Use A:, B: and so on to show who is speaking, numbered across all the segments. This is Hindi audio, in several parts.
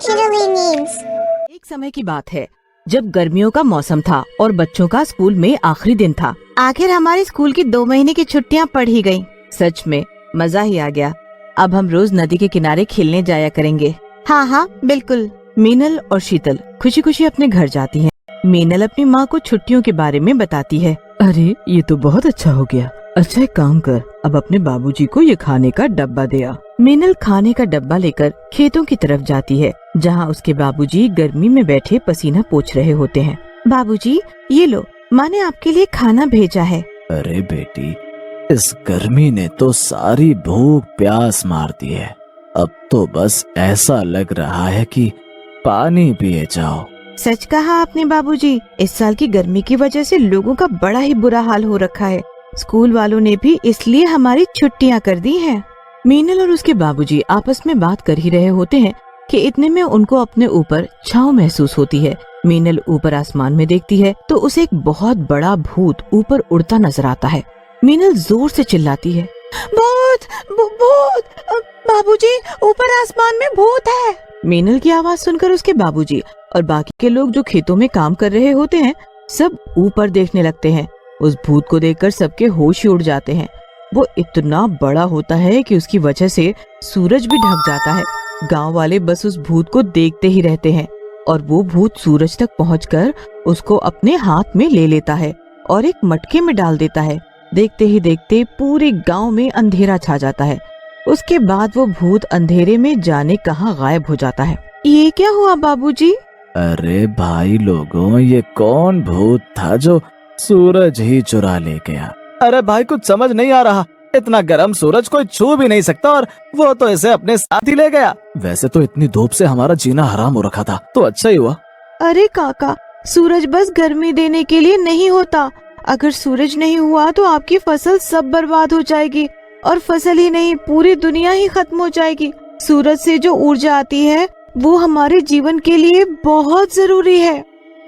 A: Chilly means
B: एक समय की बात है जब गर्मियों का मौसम था और बच्चों का स्कूल में आखिरी दिन था। आखिर हमारे स्कूल की 2 महीने की छुट्टियां पड़ ही गयी। सच में मजा ही आ गया। अब हम रोज नदी के किनारे खेलने जाया करेंगे। हाँ हाँ बिल्कुल। मीनल और शीतल खुशी खुशी अपने घर जाती हैं। मीनल अपनी माँ को छुट्टियों के बारे में बताती है। अरे ये तो बहुत अच्छा हो गया। अच्छा एक काम कर, अब अपने बाबूजी को ये खाने का डब्बा दे आ। मीनल खाने का डब्बा लेकर खेतों की तरफ जाती है जहाँ उसके बाबूजी गर्मी में बैठे पसीना पोंछ रहे होते हैं। बाबूजी ये लो, माँ ने आपके लिए खाना भेजा है।
C: अरे बेटी, इस गर्मी ने तो सारी भूख प्यास मार दी है। अब तो बस ऐसा लग रहा है कि पानी पिए जाओ।
B: सच कहा आपने बाबूजी, इस साल की गर्मी की वजह से लोगों का बड़ा ही बुरा हाल हो रखा है। स्कूल वालों ने भी इसलिए हमारी छुट्टियां कर दी हैं। मीनल और उसके बाबूजी आपस में बात कर ही रहे होते हैं कि इतने में उनको अपने ऊपर छाँव महसूस होती है। मीनल ऊपर आसमान में देखती है तो उसे एक बहुत बड़ा भूत ऊपर उड़ता नजर आता है। मीनल जोर से चिल्लाती है, भूत भूत, बाबूजी ऊपर आसमान में भूत है। मीनल की आवाज सुनकर उसके बाबूजी और बाकी के लोग जो खेतों में काम कर रहे होते हैं सब ऊपर देखने लगते हैं। उस भूत को देखकर सबके होश ही उड़ जाते हैं। वो इतना बड़ा होता है कि उसकी वजह से सूरज भी ढक जाता है। गांव वाले बस उस भूत को देखते ही रहते हैं और वो भूत सूरज तक पहुंचकर उसको अपने हाथ में ले लेता है और एक मटके में डाल देता है। देखते ही देखते पूरे गांव में अंधेरा छा जाता है। उसके बाद वो भूत अंधेरे में जाने कहां गायब हो जाता है। ये क्या हुआ बाबूजी?
C: अरे भाई लोगों, ये कौन भूत था जो सूरज ही चुरा ले गया? अरे भाई कुछ समझ नहीं आ रहा। इतना गर्म सूरज कोई छू भी नहीं सकता और वो तो इसे अपने साथ ही ले गया। वैसे तो इतनी धूप से हमारा जीना हराम हो रखा था, तो अच्छा ही हुआ।
B: अरे काका, सूरज बस गर्मी देने के लिए नहीं होता। अगर सूरज नहीं हुआ तो आपकी फसल सब बर्बाद हो जाएगी और फसल ही नहीं पूरी दुनिया ही खत्म हो जाएगी। सूरज से जो ऊर्जा आती है वो हमारे जीवन के लिए बहुत जरूरी है।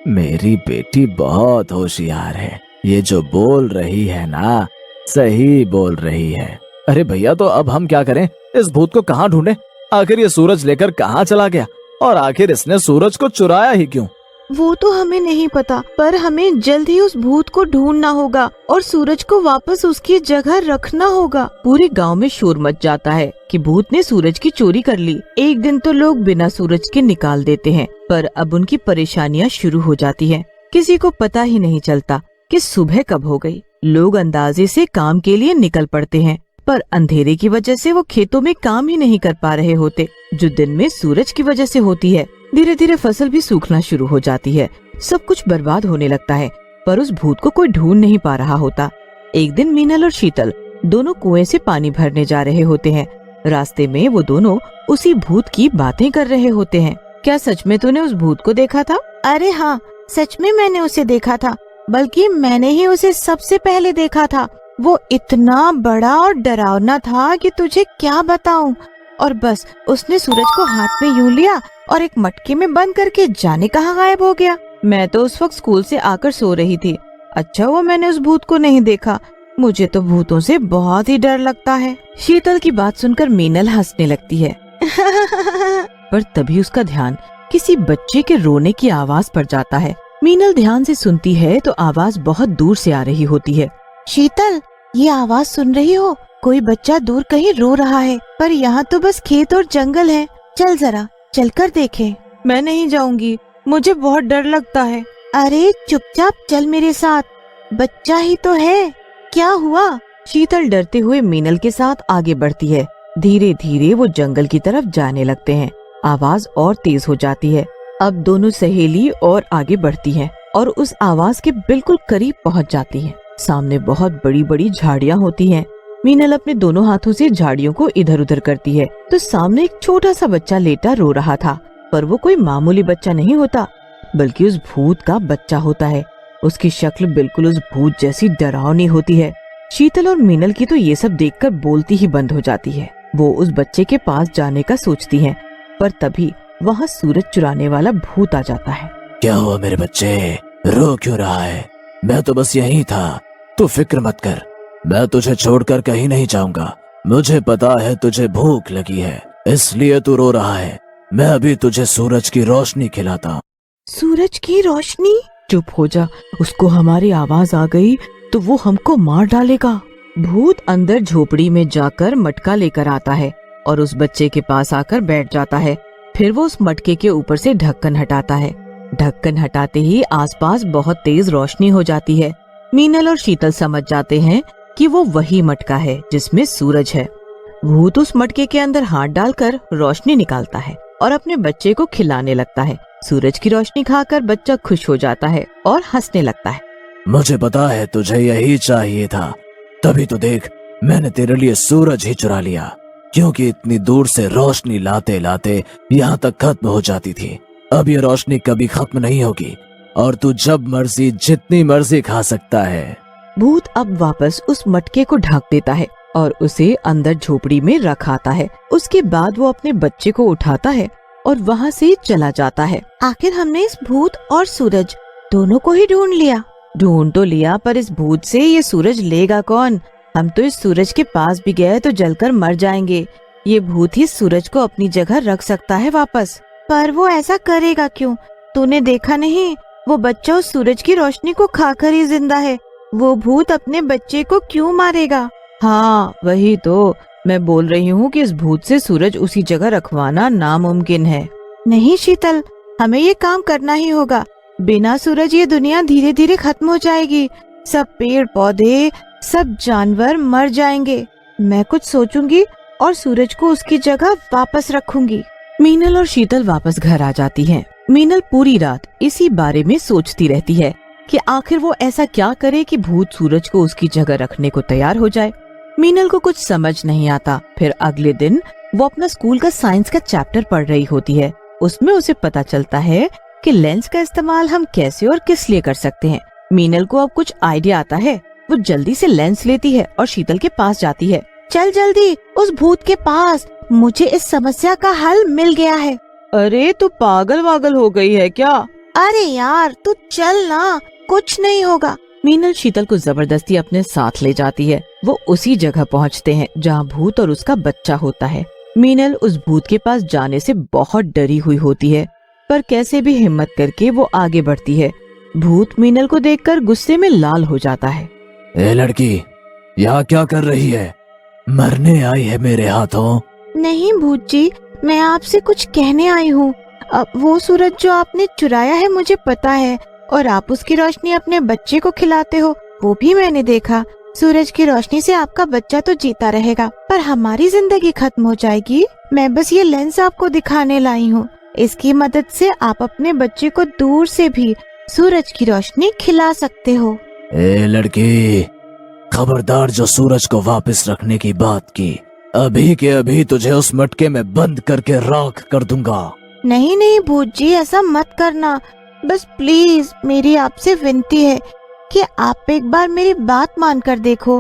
C: मेरी बेटी बहुत होशियार है। ये जो बोल रही है ना, सही बोल रही है। अरे भैया, तो अब हम क्या करें? इस भूत को कहाँ ढूंढें? आखिर ये सूरज लेकर कहाँ चला गया और आखिर इसने सूरज को चुराया ही क्यों?
B: वो तो हमें नहीं पता, पर हमें जल्द ही उस भूत को ढूंढना होगा और सूरज को वापस उसकी जगह रखना होगा। पूरे गांव में शोर मच जाता है कि भूत ने सूरज की चोरी कर ली। एक दिन तो लोग बिना सूरज के निकाल देते हैं, पर अब उनकी परेशानियां शुरू हो जाती हैं। किसी को पता ही नहीं चलता कि सुबह कब हो गई। लोग अंदाजे से काम के लिए निकल पड़ते हैं, पर अंधेरे की वजह से वो खेतों में काम ही नहीं कर पा रहे होते, जो दिन में सूरज की वजह से होती है। धीरे धीरे फसल भी सूखना शुरू हो जाती है। सब कुछ बर्बाद होने लगता है, पर उस भूत को कोई ढूंढ नहीं पा रहा होता। एक दिन मीनल और शीतल दोनों कुएं से पानी भरने जा रहे होते हैं। रास्ते में वो दोनों उसी भूत की बातें कर रहे होते हैं। क्या सच में तूने उस भूत को देखा था? अरे हाँ, सच में मैंने उसे देखा था, बल्कि मैंने ही उसे सबसे पहले देखा था। वो इतना बड़ा और डरावना था कि तुझे क्या बताऊं। और बस उसने सूरज को हाथ में यूं लिया और एक मटके में बंद करके जाने कहां गायब हो गया। मैं तो उस वक्त स्कूल से आकर सो रही थी। अच्छा हुआ मैंने उस भूत को नहीं देखा। मुझे तो भूतों से बहुत ही डर लगता है। शीतल की बात सुनकर मीनल हंसने लगती है। पर तभी उसका ध्यान किसी बच्चे के रोने की आवाज पर जाता है। मीनल ध्यान से सुनती है तो आवाज बहुत दूर से आ रही होती है। शीतल, ये आवाज सुन रही हो? कोई बच्चा दूर कहीं रो रहा है, पर यहाँ तो बस खेत और जंगल है। चल जरा चलकर देखें। मैं नहीं जाऊंगी, मुझे बहुत डर लगता है। अरे चुपचाप चल मेरे साथ, बच्चा ही तो है। क्या हुआ? शीतल डरते हुए मीनल के साथ आगे बढ़ती है। धीरे धीरे वो जंगल की तरफ जाने लगते हैं। आवाज और तेज हो जाती है। अब दोनों सहेली और आगे बढ़ती हैं और उस आवाज के बिल्कुल करीब पहुंच जाती हैं। सामने बहुत बड़ी बड़ी झाड़ियां होती हैं। मीनल अपने दोनों हाथों से झाड़ियों को इधर उधर करती है तो सामने एक छोटा सा बच्चा लेटा रो रहा था। पर वो कोई मामूली बच्चा नहीं होता, बल्कि उस भूत का बच्चा होता है। उसकी शक्ल बिल्कुल उस भूत जैसी डरावनी होती है। शीतल और मीनल की तो ये सब देखकर बोलती ही बंद हो जाती है। वो उस बच्चे के पास जाने का सोचती हैं, पर तभी वहाँ सूरज चुराने वाला भूत आ जाता है।
C: क्या हुआ मेरे बच्चे, रो क्यों रहा है? मैं तो बस यही था, तू फिक्र मत कर, मैं तुझे छोड़कर कहीं नहीं जाऊंगा। मुझे पता है तुझे भूख लगी है, इसलिए तू रो रहा है। मैं अभी तुझे सूरज की रोशनी खिलाता हूँ।
B: सूरज की रोशनी? चुप हो जा, उसको हमारी आवाज आ गई तो वो हमको मार डालेगा। भूत अंदर झोपड़ी में जाकर मटका लेकर आता है और उस बच्चे के पास आकर बैठ जाता है। फिर वो उस मटके के ऊपर से ढक्कन हटाता है। ढक्कन हटाते ही आसपास बहुत तेज रोशनी हो जाती है। मीनल और शीतल समझ जाते हैं कि वो वही मटका है जिसमें सूरज है। भूत उस मटके के अंदर हाथ डालकर रोशनी निकालता है और अपने बच्चे को खिलाने लगता है। सूरज की रोशनी खाकर बच्चा खुश हो जाता है और हंसने लगता है।
C: मुझे पता है तुझे यही चाहिए था, तभी तो देख मैंने तेरे लिए सूरज ही चुरा लिया, क्योंकि इतनी दूर से रोशनी लाते लाते यहाँ तक खत्म हो जाती थी। अब ये रोशनी कभी खत्म नहीं होगी और तू जब मर्जी जितनी मर्जी खा सकता है।
B: भूत अब वापस उस मटके को ढक देता है और उसे अंदर झोपड़ी में रख आता है। उसके बाद वो अपने बच्चे को उठाता है और वहाँ से चला जाता है। आखिर हमने इस भूत और सूरज दोनों को ही ढूंढ लिया। ढूंढ तो लिया, पर इस भूत से ये सूरज लेगा कौन? हम तो इस सूरज के पास भी गए तो जलकर मर जाएंगे। ये भूत ही सूरज को अपनी जगह रख सकता है वापस। पर वो ऐसा करेगा क्यों? तूने देखा नहीं, वो बच्चा उस सूरज की रोशनी को खाकर ही जिंदा है। वो भूत अपने बच्चे को क्यों मारेगा? हाँ वही तो मैं बोल रही हूँ कि इस भूत से सूरज उसी जगह रखवाना नामुमकिन है। नहीं शीतल, हमें ये काम करना ही होगा। बिना सूरज ये दुनिया धीरे धीरे खत्म हो जाएगी। सब पेड़ पौधे, सब जानवर मर जाएंगे। मैं कुछ सोचूंगी और सूरज को उसकी जगह वापस रखूंगी। मीनल और शीतल वापस घर आ जाती हैं। मीनल पूरी रात इसी बारे में सोचती रहती है कि आखिर वो ऐसा क्या करे कि भूत सूरज को उसकी जगह रखने को तैयार हो जाए। मीनल को कुछ समझ नहीं आता। फिर अगले दिन वो अपना स्कूल का साइंस का चैप्टर पढ़ रही होती है। उसमें उसे पता चलता है कि लेंस का इस्तेमाल हम कैसे और किस लिए कर सकते हैं। मीनल को अब कुछ आइडिया आता है। वो जल्दी से लेंस लेती है और शीतल के पास जाती है। चल जल्दी उस भूत के पास, मुझे इस समस्या का हल मिल गया है। अरे तू पागल वागल हो गई है क्या? अरे यार तू चल ना, कुछ नहीं होगा। मीनल शीतल को जबरदस्ती अपने साथ ले जाती है। वो उसी जगह पहुंचते हैं जहां भूत और उसका बच्चा होता है। मीनल उस भूत के पास जाने से बहुत डरी हुई होती है, पर कैसे भी हिम्मत करके वो आगे बढ़ती है। भूत मीनल को देखकर गुस्से में लाल हो जाता है।
C: ए लड़की, यहाँ क्या कर रही है? मरने आई है मेरे हाथों?
B: नहीं भूत जी, मैं आपसे कुछ कहने आई हूँ। वो सूरज जो आपने चुराया है मुझे पता है, और आप उसकी रोशनी अपने बच्चे को खिलाते हो वो भी मैंने देखा। सूरज की रोशनी से आपका बच्चा तो जीता रहेगा, पर हमारी जिंदगी खत्म हो जाएगी। मैं बस ये लेंस आपको दिखाने लाई हूँ। इसकी मदद से आप अपने बच्चे को दूर से भी सूरज की रोशनी खिला सकते हो।
C: ए लड़की, खबरदार जो सूरज को वापस रखने की बात की, अभी के अभी तुझे उस मटके में बंद करके राख कर दूंगा।
B: नहीं नहीं भूत जी, ऐसा मत करना। बस प्लीज मेरी आपसे विनती है कि आप एक बार मेरी बात मान कर देखो।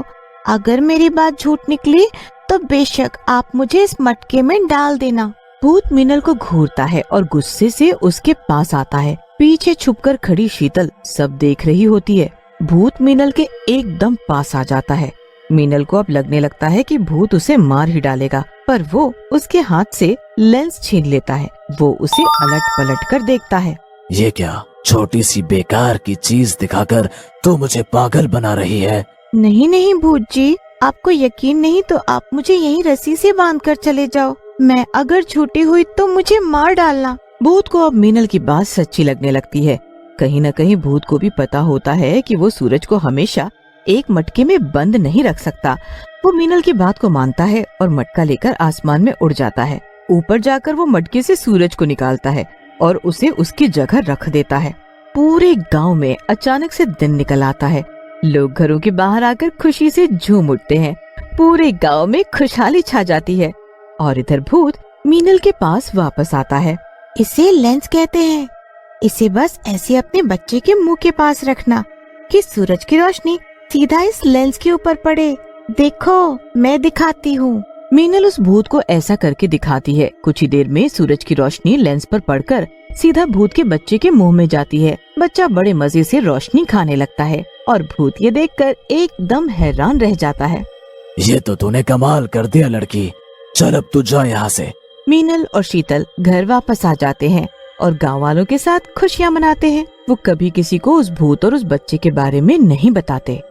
B: अगर मेरी बात झूठ निकली तो बेशक आप मुझे इस मटके में डाल देना। भूत मीनल को घूरता है और गुस्से से उसके पास आता है। पीछे छुपकर खड़ी शीतल सब देख रही होती है। भूत मीनल के एकदम पास आ जाता है। मीनल को अब लगने लगता है कि भूत उसे मार ही डालेगा, पर वो उसके हाथ से लेंस छीन लेता है। वो उसे अलट पलट कर देखता है।
C: ये क्या छोटी सी बेकार की चीज दिखाकर तू मुझे पागल बना रही है?
B: नहीं नहीं भूत जी, आपको यकीन नहीं तो आप मुझे यहीं रस्सी से बांध कर चले जाओ। मैं अगर झूठी हुई तो मुझे मार डालना। भूत को अब मीनल की बात सच्ची लगने लगती है। कहीं न कहीं भूत को भी पता होता है कि वो सूरज को हमेशा एक मटके में बंद नहीं रख सकता। वो मीनल की बात को मानता है और मटका लेकर आसमान में उड़ जाता है। ऊपर जाकर वो मटके से सूरज को निकालता है और उसे उसकी जगह रख देता है। पूरे गांव में अचानक से दिन निकल आता है। लोग घरों के बाहर आकर खुशी से झूम उठते हैं। पूरे गांव में खुशहाली छा जाती है। और इधर भूत मीनल के पास वापस आता है। इसे लेंस कहते हैं। इसे बस ऐसे अपने बच्चे के मुंह के पास रखना कि सूरज की रोशनी सीधा इस लेंस के ऊपर पड़े। देखो मैं दिखाती हूँ। मीनल उस भूत को ऐसा करके दिखाती है। कुछ ही देर में सूरज की रोशनी लेंस पर पड़कर सीधा भूत के बच्चे के मुंह में जाती है। बच्चा बड़े मजे से रोशनी खाने लगता है और भूत ये देखकर एकदम हैरान रह जाता है।
C: ये तो तूने कमाल कर दिया लड़की। चल अब तू जा यहाँ से,
B: मीनल और शीतल घर वापस आ जाते हैं और गांव वालों के साथ खुशियां मनाते हैं। वो कभी किसी को उस भूत और उस बच्चे के बारे में नहीं बताते।